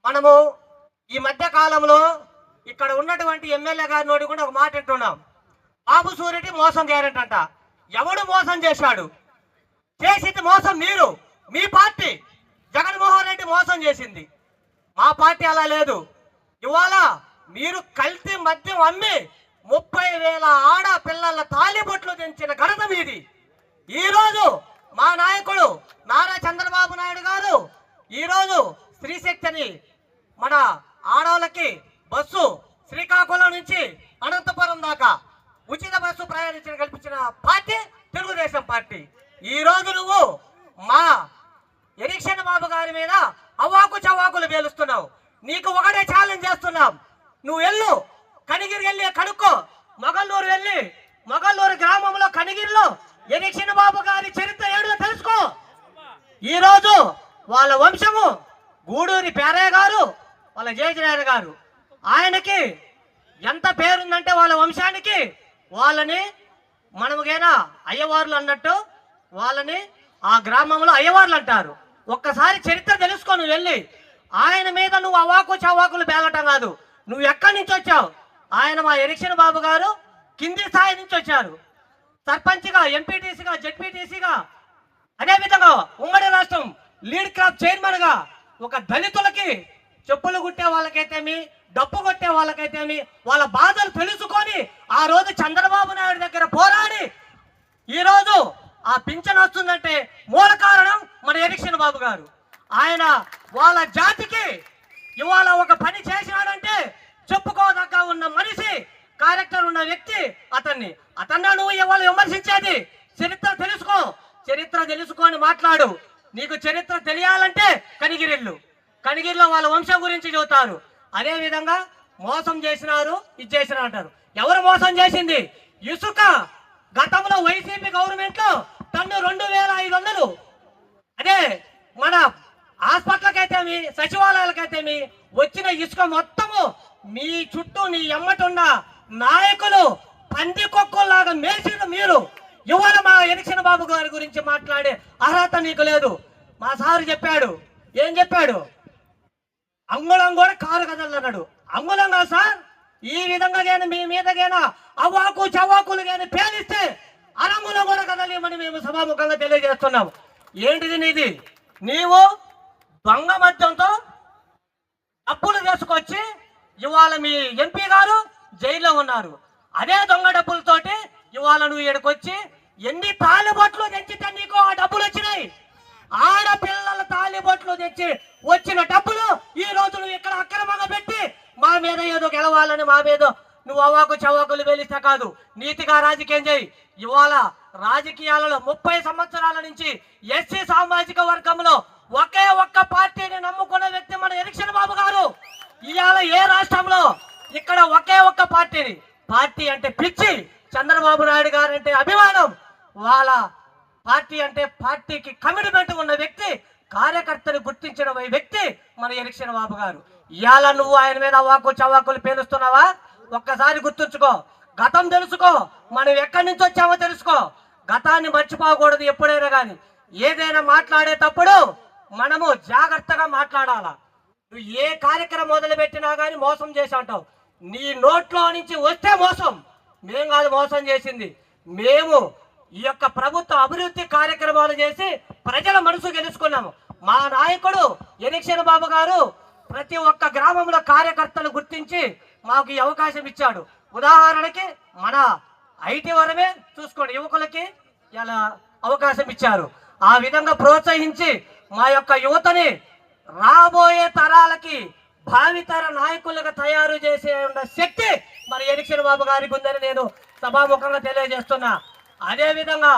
మనము ఈ మధ్య కాలంలో ఇక్కడ ఉన్నటువంటి ఎమ్మెల్యే గారి నోటి కూడా ఒక మాట వింటున్నాం. బాబు సూరెడ్డి మోసం గ్యారెంటీ అంట. ఎవడు మోసం చేశాడు? చేసింది మోసం మీరు, మీ పార్టీ. జగన్మోహన్ రెడ్డి మోసం చేసింది. మా పార్టీ అలా లేదు. ఇవాళ మీరు కల్తీ మద్యం అమ్మి 30,000 ఆడపిల్లల తాలిబొట్లు తెంచిన ఘనత మీది. ఈరోజు మా నాయకుడు నారా చంద్రబాబు నాయుడు గారు ఈరోజు స్త్రీశక్తి అని మన ఆడవాళ్ళకి బస్సు శ్రీకాకుళం నుంచి అనంతపురం దాకా ఉచిత బస్సు ప్రయాణించిన కల్పించిన పార్టీ తెలుగుదేశం పార్టీ. ఈ రోజు నువ్వు మా ఎరిక్షన్ బాబు గారి మీద అవాకు చవాకులు పేలుస్తున్నావు. నీకు ఒకటే ఛాలెంజ్ చేస్తున్నాం. నువ్వు వెళ్ళు, కనిగిరి వెళ్ళి కనుక్కో. మొగల్లూరు వెళ్ళి మొగల్లూరు గ్రామంలో కనిగిరిలో ఎరిక్షన్ బాబు గారి చరిత్ర ఏడుగా తెలుసుకో. ఈరోజు వాళ్ళ వంశము గూడూరి పేరయ్య గారు, వాళ్ళ జయజనాయన గారు, ఆయనకి ఎంత పేరుందంటే వాళ్ళ వంశానికి వాళ్ళని మనముగైనా అయ్యవార్లు అన్నట్టు వాళ్ళని ఆ గ్రామంలో అయ్యవార్లు అంటారు. ఒక్కసారి చరిత్ర తెలుసుకో. నువ్వు వెళ్ళి ఆయన మీద నువ్వు అవాకు చవాకులు బేలటం కాదు. నువ్వు ఎక్కడి నుంచి వచ్చావు? ఆయన మా ఎరిక్షన్ బాబు గారు కింది స్థాయి నుంచి వచ్చారు. సర్పంచ్గా, ఎంపీటీసీగా, జెడ్పీటీసీగా, అదేవిధంగా ఉమ్మడి రాష్ట్రం లీడ్ క్రాప్ చైర్మన్గా ఒక దళితులకి చెప్పులు కుట్టే వాళ్ళకైతేమి, డప్పు కొట్టే వాళ్ళకైతేమి వాళ్ళ బాధలు తెలుసుకొని ఆ రోజు చంద్రబాబు నాయుడు దగ్గర పోరాడి ఈరోజు ఆ పింఛన్ వస్తుందంటే మూల కారణం మన ఎరిక్షన్ బాబు గారు. ఆయన వాళ్ళ జాతికి ఇవాళ ఒక పని చేసినాడంటే చెప్పుకోదగ్గ ఉన్న మనిషి, క్యారెక్టర్ ఉన్న వ్యక్తి అతన్ని నువ్వు ఇవాళ విమర్శించేది. చరిత్ర తెలుసుకో. చరిత్ర తెలుసుకొని మాట్లాడు. నీకు చరిత్ర తెలియాలంటే కనిగిరిలో వాళ్ళ వంశం గురించి చెబుతారు. అదే విధంగా మోసం చేసినారు, ఇది చేసినారు అంటారు. ఎవరు మోసం చేసింది? ఇసుక గతంలో వైసీపీ గవర్నమెంట్ లో టన్ను 2,500. అదే మన హాస్పిటల్కైతేమి, సచివాలయాలకైతేమి వచ్చిన ఇసుక మొత్తము మీ చుట్టూ నీ ఎమ్మటున్న నాయకులు పందికొక్కుల్లాగా మేసిన మీరు ఇవాళ మా ఎరిక్షన్ బాబు గారి గురించి మాట్లాడే అర్హత నీకు లేదు. మా సారు చెప్పాడు. ఏం చెప్పాడు? అంగుళం కూడా కారు కదలన్నాడు. అంగుళం కాదు సార్. ఈ విధంగా కానీ మీ మీద కానీ అవాకు చవాకులు కానీ పేలిస్తే అరంగులో కూడా కదలేమని మేము సభాముఖంగా తెలియజేస్తున్నాం. ఏంటిది నీది? నీవు దొంగ మద్యంతో డబ్బులు తీసుకొచ్చి ఇవాళ మీ ఎంపీ గారు జైల్లో ఉన్నారు. అదే దొంగ డబ్బులతోటి ఇవాళ నువ్వు ఇక్కడికొచ్చి ఎన్ని తాలిబొట్లు తెచ్చితే నీకు ఆ డబ్బులు వచ్చినాయి. ఆడపిల్లల తాలిబొట్లు తెచ్చి వచ్చిన డబ్బులు ఈ రోజు నువ్వు ఇక్కడ అక్రమంగా పెట్టి మా మీద ఏదో గెలవాలని మా మీద నువ్వు అవాకు చవాకులు వేలిస్తే కాదు. నీతిగా రాజకీయం చేయి. ఇవాళ రాజకీయాలలో 30 సంవత్సరాల నుంచి ఎస్సీ సామాజిక వర్గంలో ఒకే ఒక్క పార్టీని నమ్ముకున్న వ్యక్తి మన ఎరిక్షన్ బాబు గారు. ఇవాళ ఏ రాష్ట్రంలో ఇక్కడ ఒకే ఒక్క పార్టీ అంటే పిచ్చి. చంద్రబాబు నాయుడు గారు అంటే అభిమానం. వాళ్ళ పార్టీ అంటే పార్టీకి కమిట్మెంట్ ఉన్న వ్యక్తి, కార్యకర్తను గుర్తించిన వ్యక్తి మన ఎరిక్షన్ బాబు గారు. ఇవాళ నువ్వు ఆయన మీద అవాకు చవాకులు పేలుస్తున్నావా? ఒక్కసారి గుర్తుంచుకో. గతం తెలుసుకో. మనం ఎక్కడి నుంచి వచ్చామో తెలుసుకో. గతాన్ని మర్చిపోకూడదు. ఎప్పుడైనా కానీ ఏదైనా మాట్లాడేటప్పుడు మనము జాగ్రత్తగా మాట్లాడాలా. నువ్వు ఏ కార్యక్రమం మొదలు పెట్టినా కానీ మోసం చేసి అంటావు. నీ నోట్లో నుంచి వస్తే మోసం. మేం కాదు మోసం చేసింది. మేము ఈ యొక్క ప్రభుత్వ అభివృద్ధి కార్యక్రమాలు చేసి ప్రజల మనసు గెలుచుకున్నాము. మా నాయకుడు ఎరిక్షన్ బాబు గారు ప్రతి ఒక్క గ్రామంలో కార్యకర్తలు గుర్తించి మాకు ఈ అవకాశం ఇచ్చాడు. ఉదాహరణకి మన ఐటీ వరమే చూసుకోండి, యువకులకి ఇలా అవకాశం ఇచ్చారు. ఆ విధంగా ప్రోత్సహించి మా యొక్క యువతని రాబోయే తరాలకి భావితర నాయకులుగా తయారు చేసే శక్తి మన ఎరిక్షన్ బాబు గారికి ఉందని నేను సభాముఖంగా తెలియజేస్తున్నా. అదే విధంగా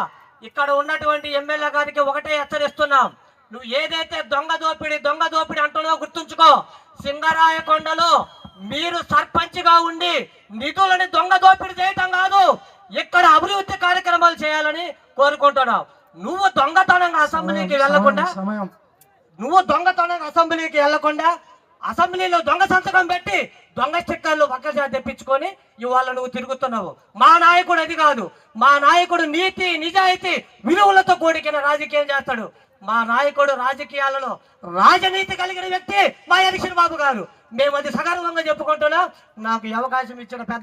ఇక్కడ ఉన్నటువంటి ఎమ్మెల్యే గారికి ఒకటే హెచ్చరిస్తున్నాం. నువ్వు ఏదైతే దొంగ దోపిడి అంటున్నావో గుర్తుంచుకో. సింగరాయకొండలో మీరు సర్పంచ్గా ఉండి నిధులని దొంగ దోపిడీ చేయటం కాదు, ఇక్కడ అభివృద్ధి కార్యక్రమాలు చేయాలని కోరుకుంటున్నావు. నువ్వు దొంగతనంగా అసెంబ్లీకి వెళ్లకుండా అసెంబ్లీలో దొంగ సంతకం పెట్టి దొంగ స్టిక్కర్లు పక్కన తెప్పించుకొని ఇవాళ నువ్వు తిరుగుతున్నావు. మా నాయకుడు అది కాదు. మా నాయకుడు నీతి, నిజాయితీ, విలువలతో కూడిన రాజకీయం చేస్తాడు. మా నాయకుడు రాజకీయాలలో రాజనీతి కలిగిన వ్యక్తి మా ఎలక్షన్ బాబు గారు. మేము అది సగర్వంగా చెప్పుకుంటున్నాం. నాకు ఈ అవకాశం ఇచ్చిన పెద్ద